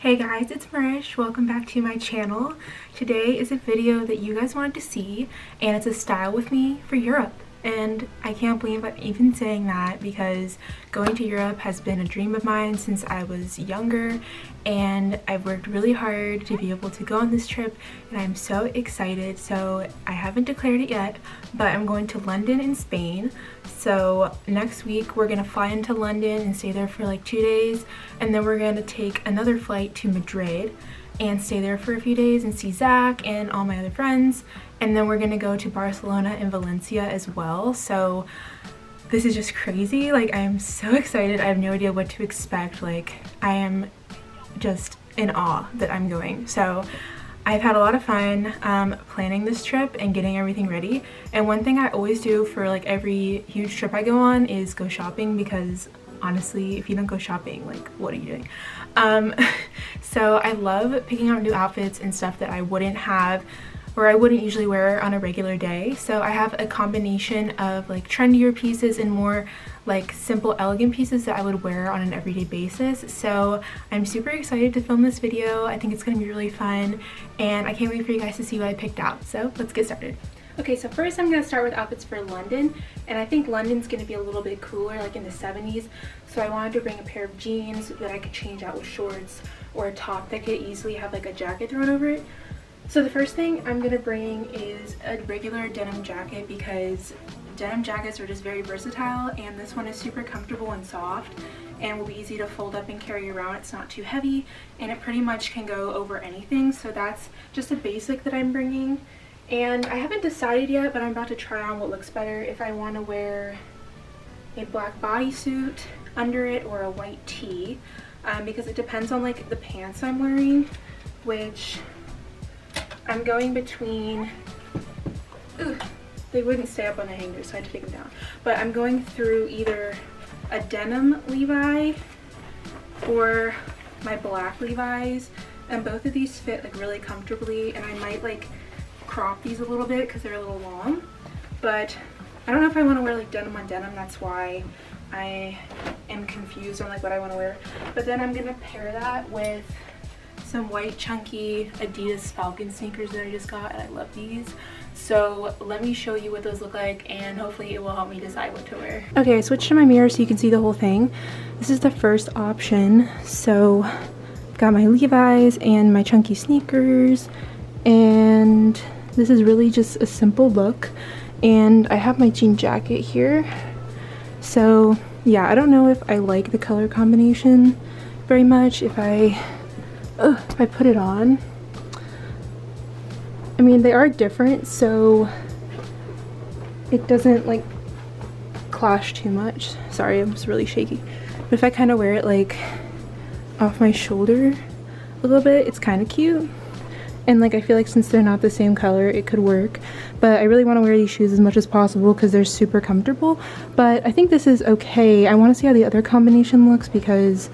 Hey guys, it's Marish. Welcome back to my channel. Today is a video that you guys wanted to see, and it's a style with me for Europe. And I can't believe I'm even saying that because going to Europe has been a dream of mine since I was younger, and I've worked really hard to be able to go on this trip, and I'm so excited. So I haven't declared it yet, but I'm going to London in Spain. So next week we're gonna fly into London and stay there for like 2 days, and then we're gonna take another flight to Madrid and stay there for a few days and see Zach and all my other friends, and then we're gonna go to Barcelona and Valencia as well. So this is just crazy. Like, I'm so excited. I have no idea what to expect. Like, I am just in awe that I'm going. So I've had a lot of fun planning this trip and getting everything ready. And one thing I always do for like every huge trip I go on is go shopping, because honestly, if you don't go shopping, like, what are you doing? So I love picking out new outfits and stuff that I wouldn't have, or I wouldn't usually wear on a regular day. So I have a combination of like trendier pieces and more like simple, elegant pieces that I would wear on an everyday basis. So I'm super excited to film this video. I think it's gonna be really fun, and I can't wait for you guys to see what I picked out. So let's get started. Okay, so first I'm gonna start with outfits for London, and I think London's gonna be a little bit cooler, like in the 70s. So I wanted to bring a pair of jeans that I could change out with shorts, or a top that could easily have like a jacket thrown over it. So the first thing I'm gonna bring is a regular denim jacket, because denim jackets are just very versatile, and this one is super comfortable and soft and will be easy to fold up and carry around. It's not too heavy, and it pretty much can go over anything. So that's just a basic that I'm bringing. And I haven't decided yet, but I'm about to try on what looks better, if I want to wear a black bodysuit under it or a white tee, because it depends on like the pants I'm wearing, which I'm going between, they wouldn't stay up on the hanger, so I had to take them down. But I'm going through either a denim Levi or my black Levi's, and both of these fit like really comfortably, and I might like crop these a little bit because they're a little long, but I don't know if I want to wear like denim on denim. That's why I am confused on like what I want to wear. But then I'm gonna pair that with some white chunky Adidas Falcon sneakers that I just got, and I love these. So let me show you what those look like, and hopefully it will help me decide what to wear. Okay, I switched to my mirror so you can see the whole thing. This is the first option. So I've got my Levi's and my chunky sneakers, and this is really just a simple look, and I have my jean jacket here. So yeah, I don't know if I like the color combination very much. If I put it on, I mean, they are different, so it doesn't like clash too much. Sorry, I'm just really shaky. But if I kind of wear it like off my shoulder a little bit, it's kind of cute. And like, I feel like since they're not the same color, it could work. But I really want to wear these shoes as much as possible because they're super comfortable. But I think this is okay. I want to see how the other combination looks, because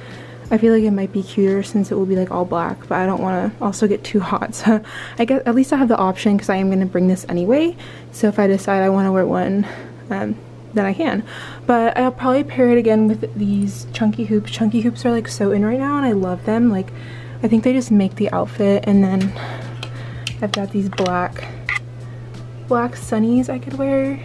I feel like it might be cuter since it will be like all black, but I don't want to also get too hot. So I guess at least I have the option, because I am going to bring this anyway. So if I decide I want to wear one, then I can. But I'll probably pair it again with these chunky hoops. Chunky hoops are like so in right now, and I love them. Like, I think they just make the outfit. And then I've got these black sunnies I could wear,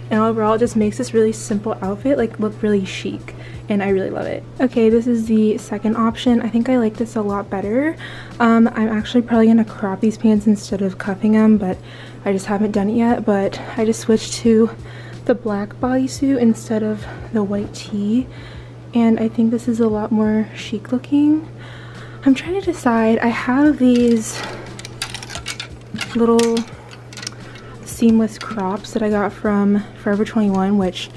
and overall it just makes this really simple outfit like look really chic, and I really love it. Okay, this is the second option. I think I like this a lot better. I'm actually probably gonna crop these pants instead of cuffing them, but I just haven't done it yet. But I just switched to the black bodysuit instead of the white tee, and I think this is a lot more chic looking. I'm trying to decide. I have these little seamless crops that I got from Forever 21, which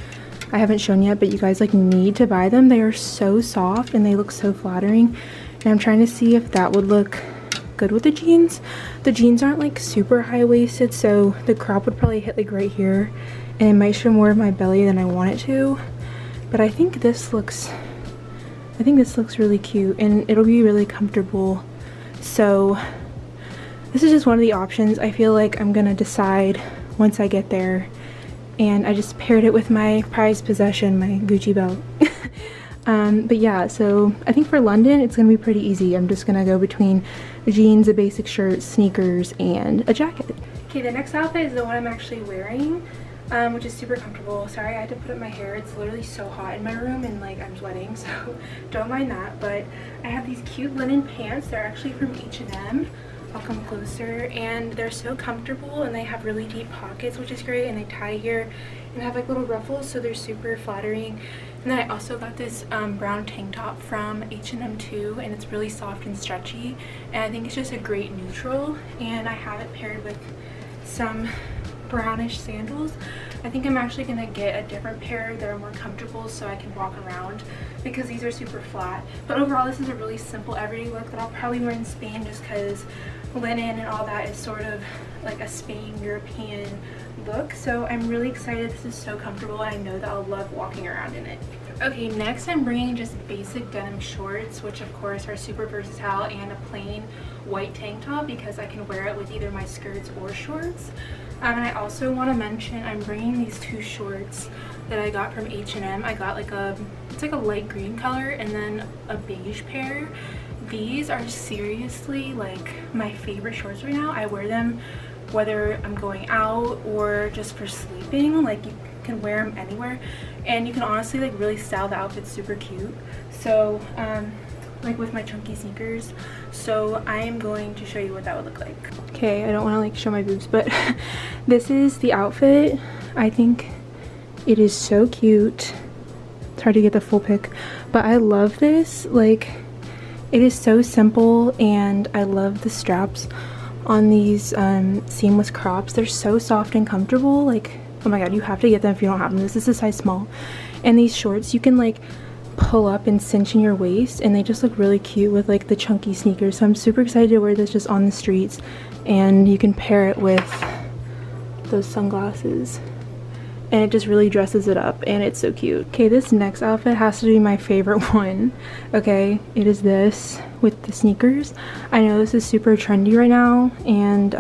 I haven't shown yet, but you guys like need to buy them. They are so soft and they look so flattering, and I'm trying to see if that would look good with the jeans. The jeans aren't like super high-waisted, so the crop would probably hit like right here, and it might show more of my belly than I want it to. But I think this looks really cute, and it'll be really comfortable. So this is just one of the options. I feel like I'm gonna decide once I get there, and I just paired it with my prized possession, my Gucci belt. But yeah, so I think for London it's gonna be pretty easy. I'm just gonna go between jeans, a basic shirt, sneakers, and a jacket. Okay, the next outfit is the one I'm actually wearing, which is super comfortable. Sorry, I had to put up my hair. It's literally so hot in my room and like I'm sweating, so don't mind that. But I have these cute linen pants. They're actually from H&M. I'll come closer, and they're so comfortable, and they have really deep pockets, which is great, and they tie here and have like little ruffles, so they're super flattering. And then I also got this brown tank top from H&M too, and it's really soft and stretchy, and I think it's just a great neutral. And I have it paired with some brownish sandals. I think I'm actually gonna get a different pair that are more comfortable so I can walk around, because these are super flat. But overall, this is a really simple everyday look that I'll probably wear in Spain, just because linen and all that is sort of like a Spain European look. So I'm really excited. This is so comfortable, and I know that I'll love walking around in it. Okay, next I'm bringing just basic denim shorts, which of course are super versatile, and a plain white tank top because I can wear it with either my skirts or shorts. And I also want to mention I'm bringing these two shorts that I got from H&M. I got like it's like a light green color and then a beige pair. These are seriously like my favorite shorts right now. I wear them whether I'm going out or just for sleeping. Like, you can wear them anywhere, and you can honestly like really style the outfit super cute. So like with my chunky sneakers. So I am going to show you what that would look like. Okay, I don't want to like show my boobs, but this is the outfit. I think it is so cute. It's hard to get the full pic, but I love this. Like, it is so simple, and I love the straps on these seamless crops. They're so soft and comfortable. Like, oh my god, you have to get them if you don't have them. This is a size small. And these shorts you can like pull up and cinch in your waist, and they just look really cute with like the chunky sneakers. So I'm super excited to wear this just on the streets, and you can pair it with those sunglasses, and it just really dresses it up, and it's so cute. Okay, this next outfit has to be my favorite one. Okay, it is this with the sneakers. I know this is super trendy right now, and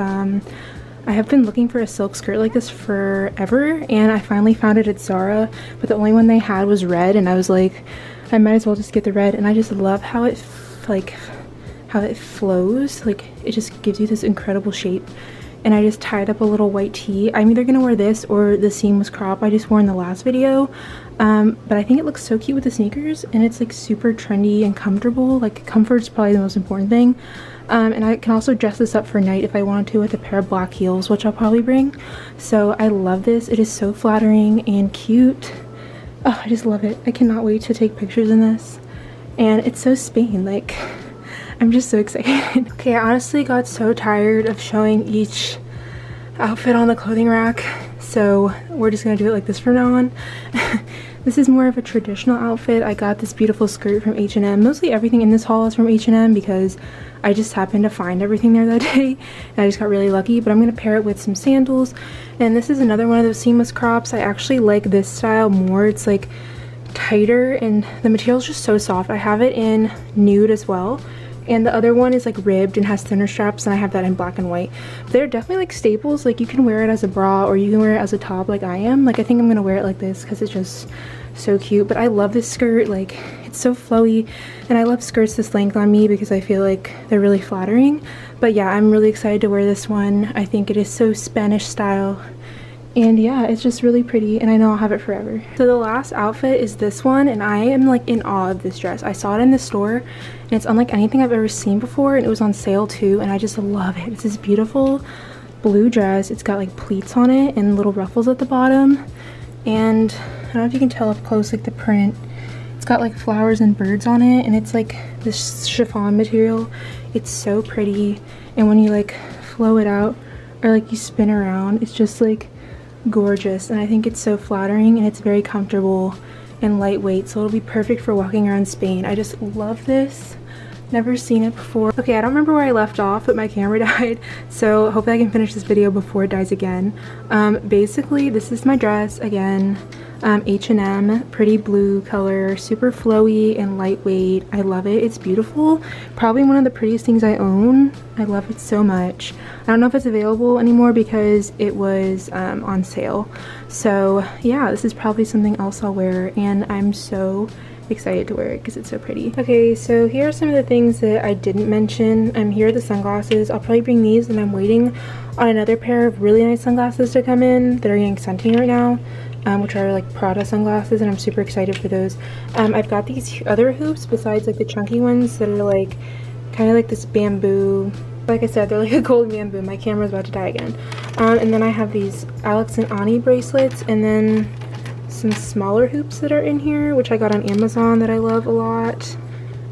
I have been looking for a silk skirt like this forever, and I finally found it at Zara, but the only one they had was red, and I was like, I might as well just get the red. And I just love how it flows. Like, it just gives you this incredible shape. And I just tied up a little white tee. I'm either gonna wear this or the seamless crop I just wore in the last video, but I think it looks so cute with the sneakers, and it's like super trendy and comfortable. Like, comfort's probably the most important thing. And I can also dress this up for night if I wanted to with a pair of black heels, which I'll probably bring. So I love this. It is so flattering and cute. Oh, I just love it. I cannot wait to take pictures in this. And it's so Spain, like, I'm just so excited. Okay, I honestly got so tired of showing each outfit on the clothing rack, so we're just gonna do it like this from now on. This is more of a traditional outfit. I got this beautiful skirt from H&M. Mostly everything in this haul is from H&M because I just happened to find everything there that day, and I just got really lucky. But I'm gonna pair it with some sandals, and this is another one of those seamless crops. I actually like this style more. It's like tighter, and the material is just so soft. I have it in nude as well, and the other one is like ribbed and has thinner straps, and I have that in black and white. They're definitely like staples. Like, you can wear it as a bra, or you can wear it as a top like I am. Like, I think I'm gonna wear it like this because it's just so cute. But I love this skirt. Like, it's so flowy, and I love skirts this length on me because I feel like they're really flattering. But yeah, I'm really excited to wear this one. I think it is so Spanish style, and yeah, it's just really pretty, and I know I'll have it forever. So the last outfit is this one, and I am like in awe of this dress. I saw it in the store, and it's unlike anything I've ever seen before, and it was on sale too, and I just love it. It's this beautiful blue dress. It's got like pleats on it and little ruffles at the bottom, and I don't know if you can tell up close, like the print. It's got like flowers and birds on it, and it's like this chiffon material. It's so pretty, and when you like flow it out or like you spin around, it's just like gorgeous. And I think it's so flattering, and it's very comfortable and lightweight, so it'll be perfect for walking around Spain. I just love this. Never seen it before. Okay, I don't remember where I left off, but my camera died, so hopefully I can finish this video before it dies again. Basically, this is my dress again. H&M, pretty blue color, super flowy and lightweight. I love it. It's beautiful. Probably one of the prettiest things I own. I love it so much. I don't know if it's available anymore because it was on sale. So yeah, this is probably something else I'll wear, and I'm so excited to wear it because it's so pretty. Okay, so here are some of the things that I didn't mention. Here are the sunglasses. I'll probably bring these, and I'm waiting on another pair of really nice sunglasses to come in that are getting sent to me right now, which are like Prada sunglasses, and I'm super excited for those. I've got these other hoops besides like the chunky ones that are like kind of like this bamboo. Like I said, they're like a gold bamboo. My camera's about to die again. And then I have these Alex and Ani bracelets, and then some smaller hoops that are in here, which I got on Amazon that I love a lot.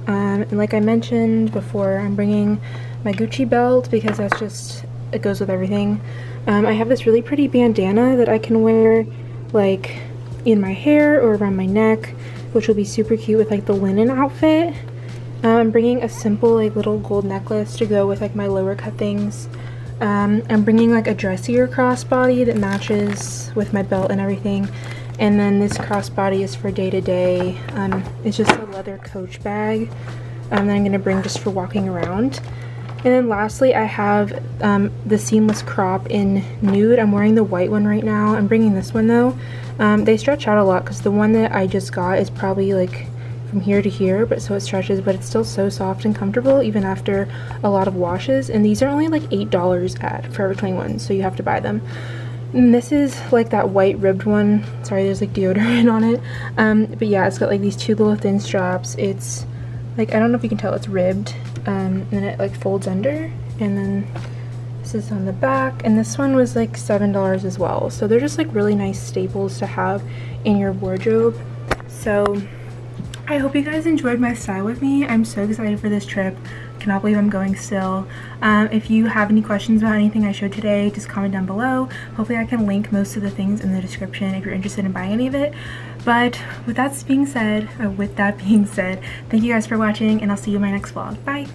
And like I mentioned before, I'm bringing my Gucci belt because that's just, it goes with everything. I have this really pretty bandana that I can wear like in my hair or around my neck, which will be super cute with like the linen outfit. I'm bringing a simple like little gold necklace to go with like my lower cut things. I'm bringing like a dressier crossbody that matches with my belt and everything. And then this crossbody is for day to day. It's just a leather Coach bag that I'm gonna bring just for walking around. And then lastly, I have the seamless crop in nude. I'm wearing the white one right now. I'm bringing this one though. They stretch out a lot because the one that I just got is probably like from here to here, but so it stretches, but it's still so soft and comfortable even after a lot of washes. And these are only like $8 at Forever 21, so you have to buy them. And this is like that white ribbed one. Sorry, there's like deodorant on it. But yeah, it's got like these two little thin straps. It's like, I don't know if you can tell, it's ribbed. And it like folds under, and then this is on the back, and this one was like $7 as well. So they're just like really nice staples to have in your wardrobe. So I hope you guys enjoyed my style with me. I'm so excited for this trip. Cannot believe I'm going still. If you have any questions about anything I showed today, just comment down below. Hopefully I can link most of the things in the description if you're interested in buying any of it. But with that being said, thank you guys for watching, and I'll see you in my next vlog. Bye!